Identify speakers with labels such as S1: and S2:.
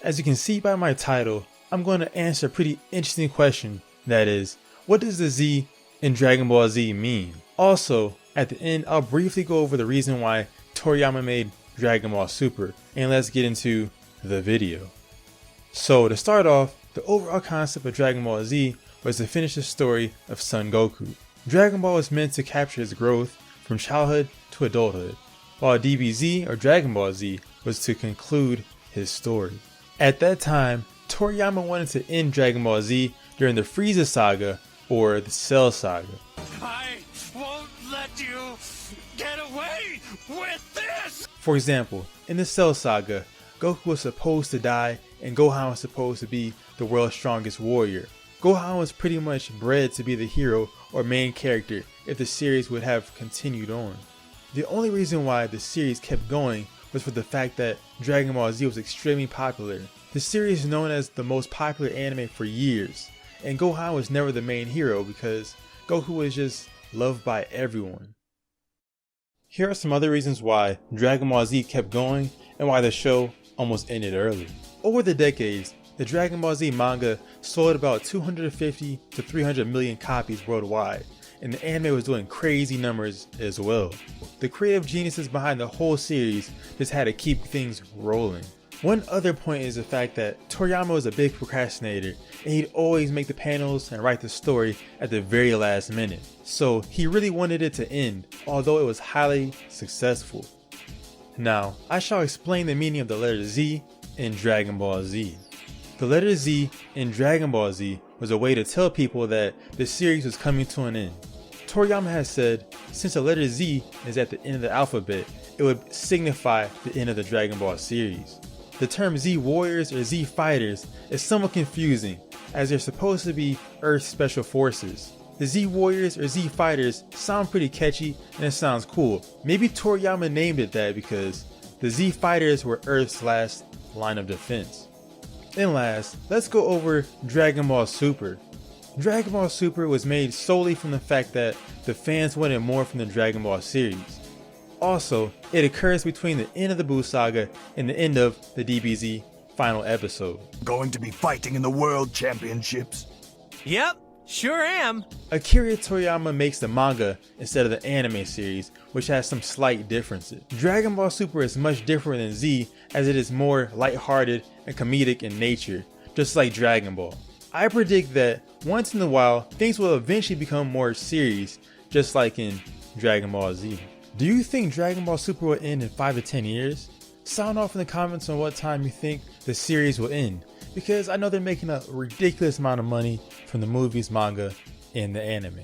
S1: As you can see by my title, I'm going to answer a pretty interesting question, that is, what does the Z in Dragon Ball Z mean? Also, at the end, I'll briefly go over the reason why Toriyama made Dragon Ball Super, and let's get into the video. So to start off, the overall concept of Dragon Ball Z was to finish the story of Son Goku. Dragon Ball was meant to capture his growth from childhood to adulthood, while DBZ or Dragon Ball Z was to conclude his story. At that time, Toriyama wanted to end Dragon Ball Z during the Frieza Saga or the Cell Saga.
S2: I won't let you get away with this!
S1: For example, in the Cell Saga, Goku was supposed to die and Gohan was supposed to be the world's strongest warrior. Gohan was pretty much bred to be the hero or main character if the series would have continued on. The only reason why the series kept going was for the fact that Dragon Ball Z was extremely popular. The series is known as the most popular anime for years, and Gohan was never the main hero because Goku was just loved by everyone. Here are some other reasons why Dragon Ball Z kept going and why the show almost ended early. Over the decades, the Dragon Ball Z manga sold about 250 to 300 million copies worldwide, and the anime was doing crazy numbers as well. The creative geniuses behind the whole series just had to keep things rolling. One other point is the fact that Toriyama was a big procrastinator, and he'd always make the panels and write the story at the very last minute. So he really wanted it to end, although it was highly successful. Now, I shall explain the meaning of the letter Z in Dragon Ball Z. The letter Z in Dragon Ball Z was a way to tell people that the series was coming to an end. Toriyama has said, since the letter Z is at the end of the alphabet, it would signify the end of the Dragon Ball series. The term Z Warriors or Z Fighters is somewhat confusing, as they're supposed to be Earth Special Forces. The Z Warriors or Z Fighters sound pretty catchy and it sounds cool. Maybe Toriyama named it that because the Z Fighters were Earth's last line of defense. And last, let's go over Dragon Ball Super. Dragon Ball Super was made solely from the fact that the fans wanted more from the Dragon Ball series. Also, it occurs between the end of the Buu Saga and the end of the DBZ final episode.
S3: Going to be fighting in the World Championships?
S2: Yep, sure am.
S1: Akira Toriyama makes the manga instead of the anime series, which has some slight differences. Dragon Ball Super is much different than Z, as it is more lighthearted and comedic in nature, just like Dragon Ball. I predict that once in a while, things will eventually become more serious, just like in Dragon Ball Z. Do you think Dragon Ball Super will end in 5 to 10 years? Sound off in the comments on what time you think the series will end, because I know they're making a ridiculous amount of money from the movies, manga, and the anime.